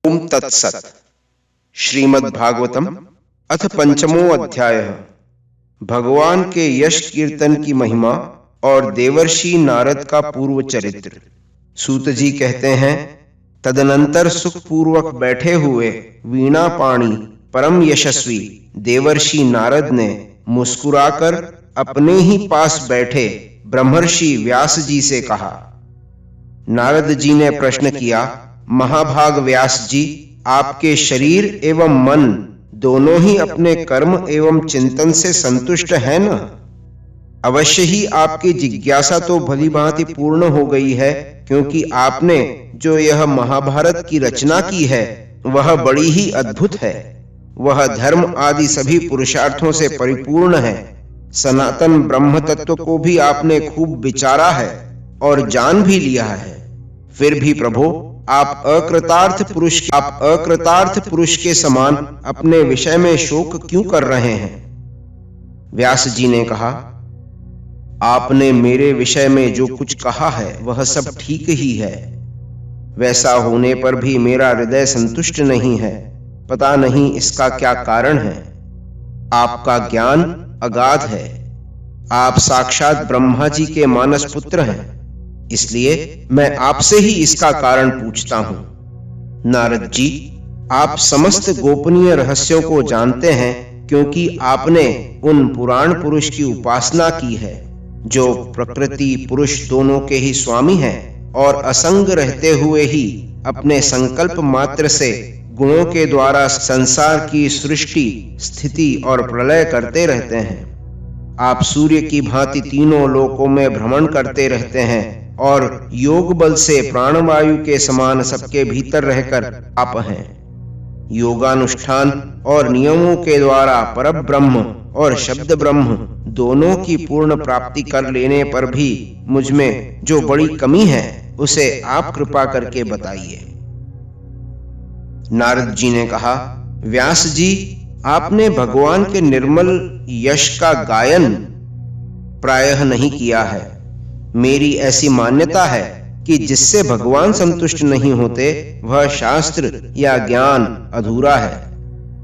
ओम तत्सत। श्रीमद्भागवतम अथ पंचमो अध्याय। भगवान के यश कीर्तन की महिमा और देवर्षि नारद का पूर्व चरित्र। सूत जी कहते हैं, तदनंतर सुखपूर्वक बैठे हुए वीणा पाणी परम यशस्वी देवर्षि नारद ने मुस्कुराकर अपने ही पास बैठे ब्रह्मर्षि व्यास जी से कहा। नारद जी ने प्रश्न किया, महाभाग व्यास जी, आपके शरीर एवं मन दोनों ही अपने कर्म एवं चिंतन से संतुष्ट है न? अवश्य ही आपकी जिज्ञासा तो भली भांति पूर्ण हो गई है, क्योंकि आपने जो यह महाभारत की रचना की है वह बड़ी ही अद्भुत है। वह धर्म आदि सभी पुरुषार्थों से परिपूर्ण है। सनातन ब्रह्म तत्व को भी आपने खूब विचारा है और जान भी लिया है। फिर भी प्रभु, आप अकृतार्थ पुरुष के समान अपने विषय में शोक क्यों कर रहे हैं? व्यास जी ने कहा, आपने मेरे विषय में जो कुछ कहा है वह सब ठीक ही है। वैसा होने पर भी मेरा हृदय संतुष्ट नहीं है। पता नहीं इसका क्या कारण है। आपका ज्ञान अगाध है। आप साक्षात ब्रह्मा जी के मानस पुत्र हैं, इसलिए मैं आपसे ही इसका कारण पूछता हूं। नारद जी, आप समस्त गोपनीय रहस्यों को जानते हैं, क्योंकि आपने उन पुराण पुरुष की उपासना की है जो प्रकृति पुरुष दोनों के ही स्वामी हैं और असंग रहते हुए ही अपने संकल्प मात्र से गुणों के द्वारा संसार की सृष्टि, स्थिति और प्रलय करते रहते हैं। आप सूर्य की भांति तीनों लोकों में भ्रमण करते रहते हैं और योग बल से प्राणवायु के समान सबके भीतर रहकर आप हैं। योगानुष्ठान और नियमों के द्वारा परब्रह्म और शब्द ब्रह्म दोनों की पूर्ण प्राप्ति कर लेने पर भी मुझ में जो बड़ी कमी है उसे आप कृपा करके बताइए। नारद जी ने कहा, व्यास जी, आपने भगवान के निर्मल यश का गायन प्रायः नहीं किया है। मेरी ऐसी मान्यता है कि जिससे भगवान संतुष्ट नहीं होते वह शास्त्र या ज्ञान अधूरा है।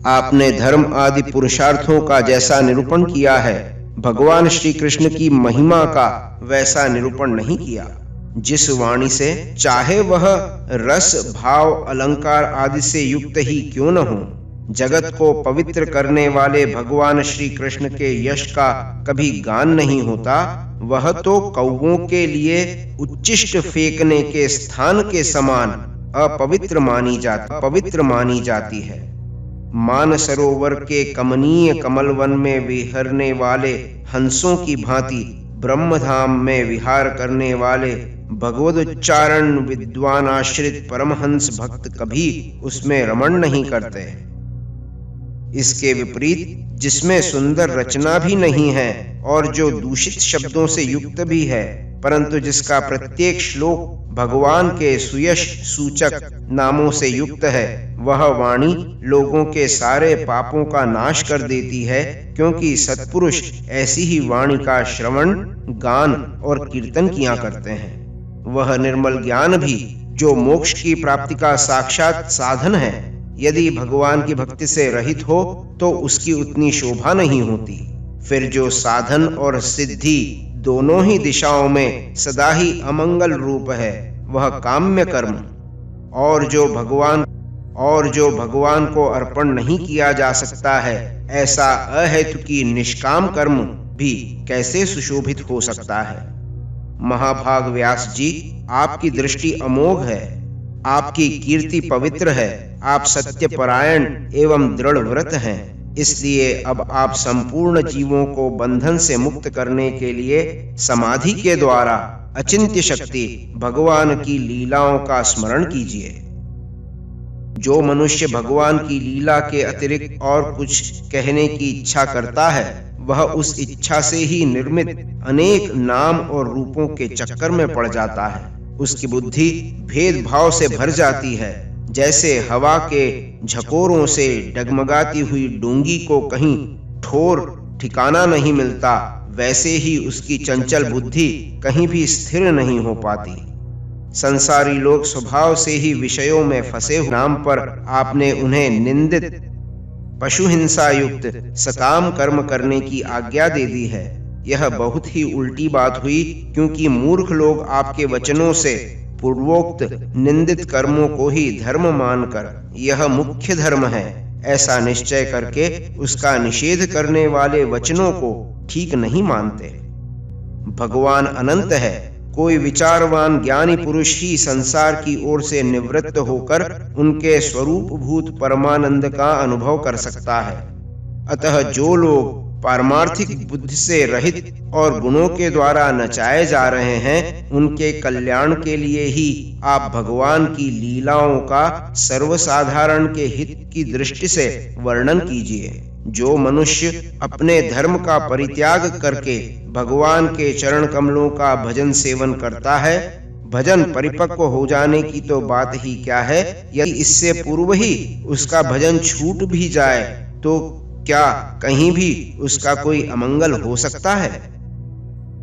आपने धर्म आदि पुरुषार्थों का जैसा निरूपण किया है, भगवान श्री कृष्ण की महिमा का वैसा निरूपण नहीं किया। जिस वाणी से, चाहे वह रस भाव अलंकार आदि से युक्त ही क्यों न हो, जगत को पवित्र करने वाले भगवान श्री कृष्ण के यश का कभी गान नहीं होता, वह तो कौवों के लिए उच्चिष्ट फेंकने के स्थान के समान अपवित्र मानी जाती है। मानसरोवर के कमनीय कमलवन में विहरने वाले हंसों की भांति ब्रह्मधाम में विहार करने वाले भगवदुच्चारण विद्वान आश्रित परमहंस भक्त कभी उसमें रमण नहीं करते। इसके विपरीत, जिसमें सुंदर रचना भी नहीं है और जो दूषित शब्दों से युक्त भी है, परंतु जिसका प्रत्येक श्लोक भगवान के सुयश सूचक नामों से युक्त है, वह वाणी लोगों के सारे पापों का नाश कर देती है, क्योंकि सत्पुरुष ऐसी ही वाणी का श्रवण, गान और कीर्तन किया करते हैं। वह निर्मल ज्ञान भी जो मोक्ष की प्राप्ति का साक्षात साधन है, यदि भगवान की भक्ति से रहित हो तो उसकी उतनी शोभा नहीं होती। फिर जो साधन और सिद्धि दोनों ही दिशाओं में सदा ही अमंगल रूप है, वह काम्य कर्म, और जो भगवान को अर्पण नहीं किया जा सकता है, ऐसा अहेतुकी निष्काम कर्म भी कैसे सुशोभित हो सकता है? महाभाग व्यास जी, आपकी दृष्टि अमोघ है, आपकी कीर्ति पवित्र है, आप सत्यपरायण एवं दृढ़ व्रत हैं। इसलिए अब आप संपूर्ण जीवों को बंधन से मुक्त करने के लिए समाधि के द्वारा अचिंत्य शक्ति भगवान की लीलाओं का स्मरण कीजिए। जो मनुष्य भगवान की लीला के अतिरिक्त और कुछ कहने की इच्छा करता है, वह उस इच्छा से ही निर्मित अनेक नाम और रूपों के चक्कर में पड़ जाता है। उसकी बुद्धि भेदभाव से भर जाती है। जैसे हवा के झकोरों से डगमगाती हुई डोंगी को कहीं ठोर ठिकाना नहीं मिलता, वैसे ही उसकी चंचल बुद्धि कहीं भी स्थिर नहीं हो पाती। संसारी लोग स्वभाव से ही विषयों में फंसे हुए नाम पर आपने उन्हें निंदित पशु हिंसा युक्त सकाम कर्म करने की आज्ञा दे दी है। यह बहुत ही उल्टी बात हुई, क्योंकि मूर्ख लोग आपके वचनों से पूर्वोक्त निंदित कर्मों को ही धर्म मानकर यह मुख्य धर्म है ऐसा निश्चय करके उसका निषेध करने वाले वचनों को ठीक नहीं मानते। भगवान अनंत है। कोई विचारवान ज्ञानी पुरुष ही संसार की ओर से निवृत्त होकर उनके स्वरूप भूत परमानंद का अनुभव कर सकता है। अतः जो लोग पारमार्थिक बुद्धि से रहित और गुणों के द्वारा नचाए जा रहे हैं, उनके कल्याण के लिए ही आप भगवान की लीलाओं का सर्वसाधारण के हित की दृष्टि से वर्णन कीजिए। जो मनुष्य अपने धर्म का परित्याग करके भगवान के चरण कमलों का भजन सेवन करता है, भजन परिपक्व हो जाने की तो बात ही क्या है, यदि इससे पूर्व ही उसका भजन छूट भी जाए तो क्या कहीं भी उसका कोई अमंगल हो सकता है?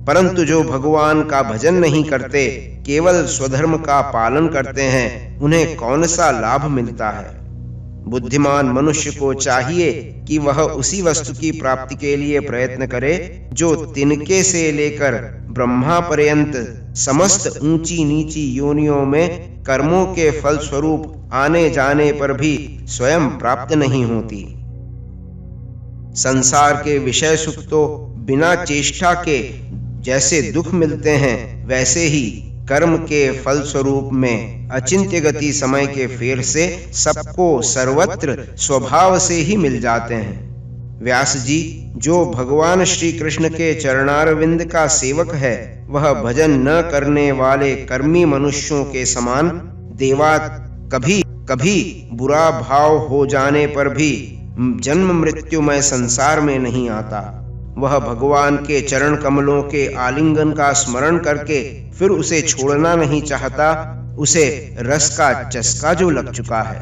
परंतु जो भगवान का भजन नहीं करते, केवल स्वधर्म का पालन करते हैं, उन्हें कौन सा लाभ मिलता है? बुद्धिमान मनुष्य को चाहिए कि वह उसी वस्तु की प्राप्ति के लिए प्रयत्न करे जो तिनके से लेकर ब्रह्मा पर्यंत समस्त ऊंची नीची योनियों में कर्मों के फल स्वरूप आने जाने पर भी स्वयं प्राप्त नहीं होती। संसार के विषय सुख तो बिना चेष्टा के जैसे दुख मिलते हैं, वैसे ही कर्म के फल स्वरूप में अचिंत्य गति समय के फेर से सबको सर्वत्र स्वभाव से ही मिल जाते हैं। व्यास जी, जो भगवान श्री कृष्ण के चरणारविंद का सेवक है, वह भजन न करने वाले कर्मी मनुष्यों के समान देवात कभी कभी बुरा भाव हो जाने पर भी जन्म मृत्युमय संसार में नहीं आता। वह भगवान के चरण कमलों के आलिंगन का स्मरण करके फिर उसे छोड़ना नहीं चाहता। उसे रस का चस्का जो लग चुका है,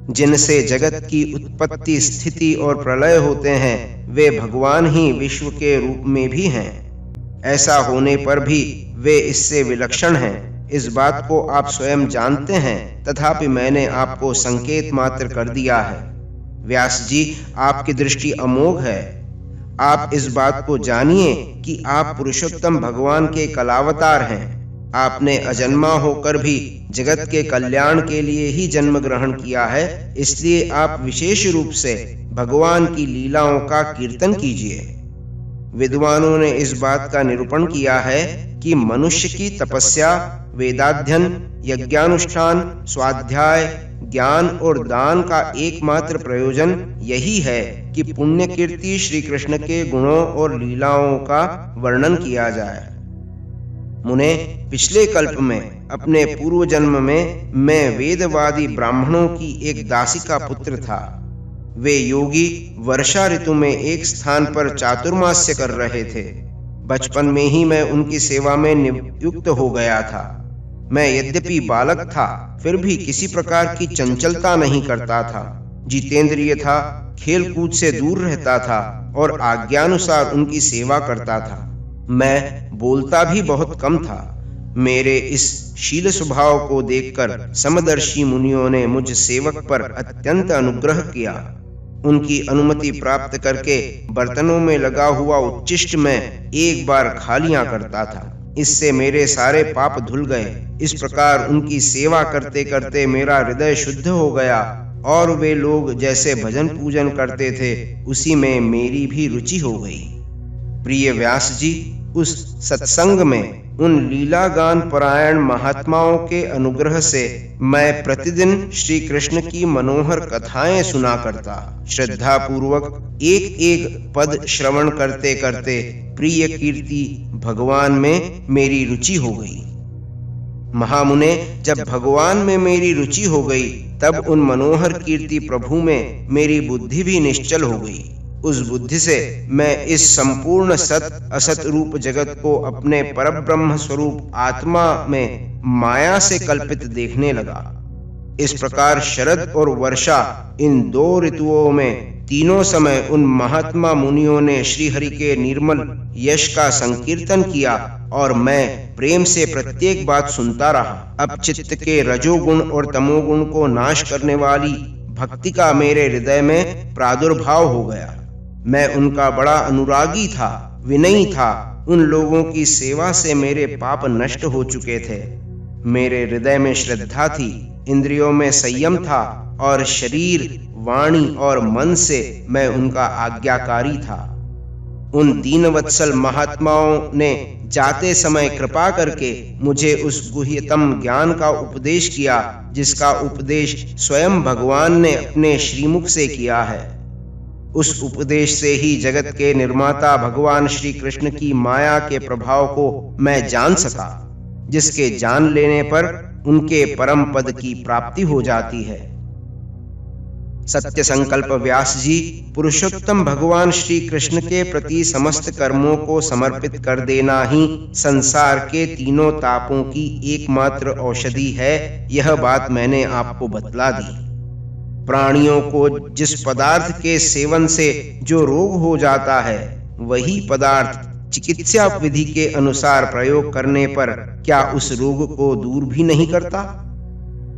जिनसे जगत की उत्पत्ति स्थिति और प्रलय होते हैं, वे भगवान ही विश्व के रूप में भी हैं। ऐसा होने पर भी वे इससे विलक्षण हैं, इस बात को आप स्वयं जानते हैं, तथापि मैंने आपको संकेत मात्र कर दिया है। व्यास जी, आपकी दृष्टि अमोघ है। आप इस बात को जानिए कि आप पुरुषोत्तम भगवान के कलावतार हैं। आपने अजन्मा होकर भी जगत के कल्याण के लिए ही जन्म ग्रहण किया है, इसलिए आप विशेष रूप से भगवान की लीलाओं का कीर्तन कीजिए। विद्वानों ने इस बात का निरूपण किया है कि मनुष्य की तपस्या, वेदाध्ययन, यज्ञानुष्ठान, स्वाध्याय, ज्ञान और दान का एकमात्र प्रयोजन यही है कि पुण्य कीर्ति श्री कृष्ण के गुणों और लीलाओं का वर्णन किया जाए। मुने, पिछले कल्प में अपने पूर्व जन्म में मैं वेदवादी ब्राह्मणों की एक दासी का पुत्र था। वे योगी वर्षा ऋतु में एक स्थान पर चातुर्मास्य कर रहे थे। बचपन में ही मैं उनकी सेवा में नियुक्त हो गया था। मैं यद्यपि बालक था, फिर भी किसी प्रकार की चंचलता नहीं करता था। जितेंद्रिय था, खेल कूद से दूर रहता था और आज्ञानुसार उनकी सेवा करता था। मैं बोलता भी बहुत कम था। मेरे इस शील स्वभाव को देखकर समदर्शी मुनियों ने मुझ सेवक पर अत्यंत अनुग्रह किया। उनकी अनुमति प्राप्त करके बर्तनों में लगा हुआ उच्छिष्ट मैं एक बार खा लिया करता था। इससे मेरे सारे पाप धुल गए। इस प्रकार उनकी सेवा करते करते मेरा हृदय शुद्ध हो गया और वे लोग जैसे भजन पूजन करते थे, उसी में मेरी भी रुचि हो गई। प्रिय व्यास जी, उस सत्संग में उन लीला गान परायण महात्माओं के अनुग्रह से मैं प्रतिदिन श्री कृष्ण की मनोहर कथाएं सुना करता। श्रद्धा पूर्वक एक एक पद श्रवण करते करते प्रिय कीर्ति भगवान में मेरी रुचि हो गई। महामुने, जब भगवान में मेरी रुचि हो गई, तब उन मनोहर कीर्ति प्रभु में मेरी बुद्धि भी निश्चल हो गई। उस बुद्धि से मैं इस संपूर्ण सत असत रूप जगत को अपने परब्रह्म स्वरूप आत्मा में माया से कल्पित देखने लगा। इस प्रकार शरद और वर्षा, इन दो ऋतुओं में तीनों समय उन महात्मा मुनियों ने श्री हरि के निर्मल यश का संकीर्तन किया और मैं प्रेम से प्रत्येक बात सुनता रहा। अब चित्त के रजोगुण और तमोगुण को नाश करने वाली भक्ति का मेरे हृदय में प्रादुर्भाव हो गया। मैं उनका बड़ा अनुरागी था, विनयी था। उन लोगों की सेवा से मेरे पाप नष्ट हो चुके थे। मेरे हृदय में श्रद्धा थी, इंद्रियों में संयम था और शरीर, वाणी और मन से मैं उनका आज्ञाकारी था। उन दीनवत्सल महात्माओं ने जाते समय कृपा करके मुझे उस गुह्यतम ज्ञान का उपदेश किया, जिसका उपदेश स्वयं भगवान ने अपने श्रीमुख से किया है। उस उपदेश से ही जगत के निर्माता भगवान श्री कृष्ण की माया के प्रभाव को मैं जान सका, जिसके जान लेने पर उनके परम पद की प्राप्ति हो जाती है। सत्य संकल्प व्यास जी, पुरुषोत्तम भगवान श्री कृष्ण के प्रति समस्त कर्मों को समर्पित कर देना ही संसार के तीनों तापों की एकमात्र औषधि है, यह बात मैंने आपको बतला दी। प्राणियों को जिस पदार्थ के सेवन से जो रोग हो जाता है, वही पदार्थ चिकित्सा विधि के अनुसार प्रयोग करने पर क्या उस रोग को दूर भी नहीं करता?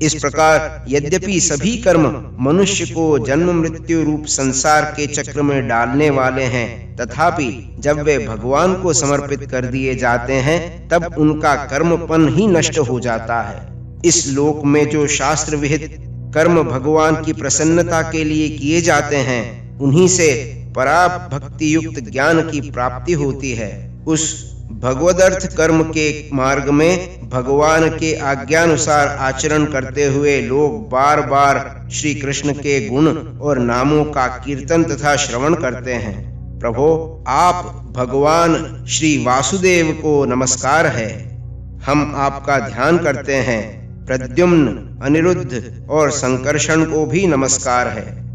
इस प्रकार यद्यपि सभी कर्म मनुष्य को जन्म मृत्यु रूप संसार के चक्र में डालने वाले हैं, तथापि जब वे भगवान को समर्पित कर दिए जाते हैं, तब उनका कर्मपन ही नष्ट हो जाता है। इस लोक में जो शास्त्र विहित कर्म भगवान की प्रसन्नता के लिए किए जाते हैं, उन्हीं से पराभक्ति युक्त ज्ञान की प्राप्ति होती है। उस भगवदर्थ कर्म के मार्ग में भगवान के आज्ञानुसार आचरण करते हुए लोग बार बार श्री कृष्ण के गुण और नामों का कीर्तन तथा श्रवण करते हैं। प्रभो, आप भगवान श्री वासुदेव को नमस्कार है। हम आपका ध्यान करते हैं। प्रद्युम्न, अनिरुद्ध और संकर्षण को भी नमस्कार है।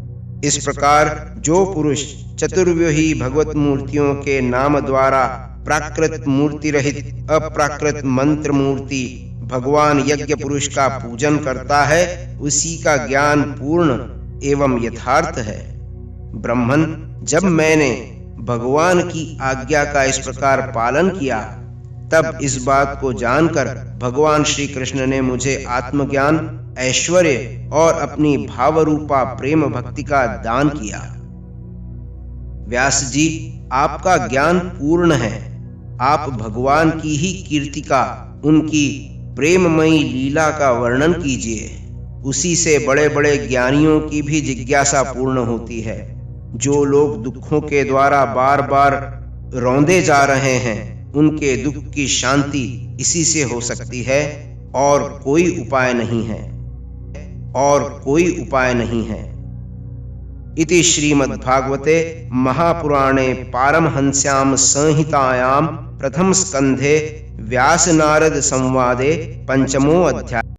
इस प्रकार जो पुरुष चतुर्व्यूही भगवत मूर्तियों के नाम द्वारा प्राकृत मूर्ति रहित अप्राकृत मंत्र मूर्ति भगवान यज्ञ पुरुष का पूजन करता है, उसी का ज्ञान पूर्ण एवं यथार्थ है। ब्रह्मन, जब मैंने भगवान की आज्ञा का इस प्रकार पालन किया, तब इस बात को जानकर भगवान श्री कृष्ण ने मुझे आत्मज्ञान, ऐश्वर्य और अपनी भावरूपा प्रेम भक्ति का दान किया। व्यास जी, आपका ज्ञान पूर्ण है। आप भगवान की ही कीर्ति का, उनकी प्रेममयी लीला का वर्णन कीजिए। उसी से बड़े बड़े ज्ञानियों की भी जिज्ञासा पूर्ण होती है। जो लोग दुखों के द्वारा बार बार रौंदे जा रहे हैं, उनके दुख की शांति इसी से हो सकती है, और कोई उपाय नहीं है, और कोई उपाय नहीं है। इति श्रीमद्भागवते महापुराणे पारमहंस्यां संहितायां प्रथम स्कंधे व्यास नारद संवादे पंचमो अध्याय।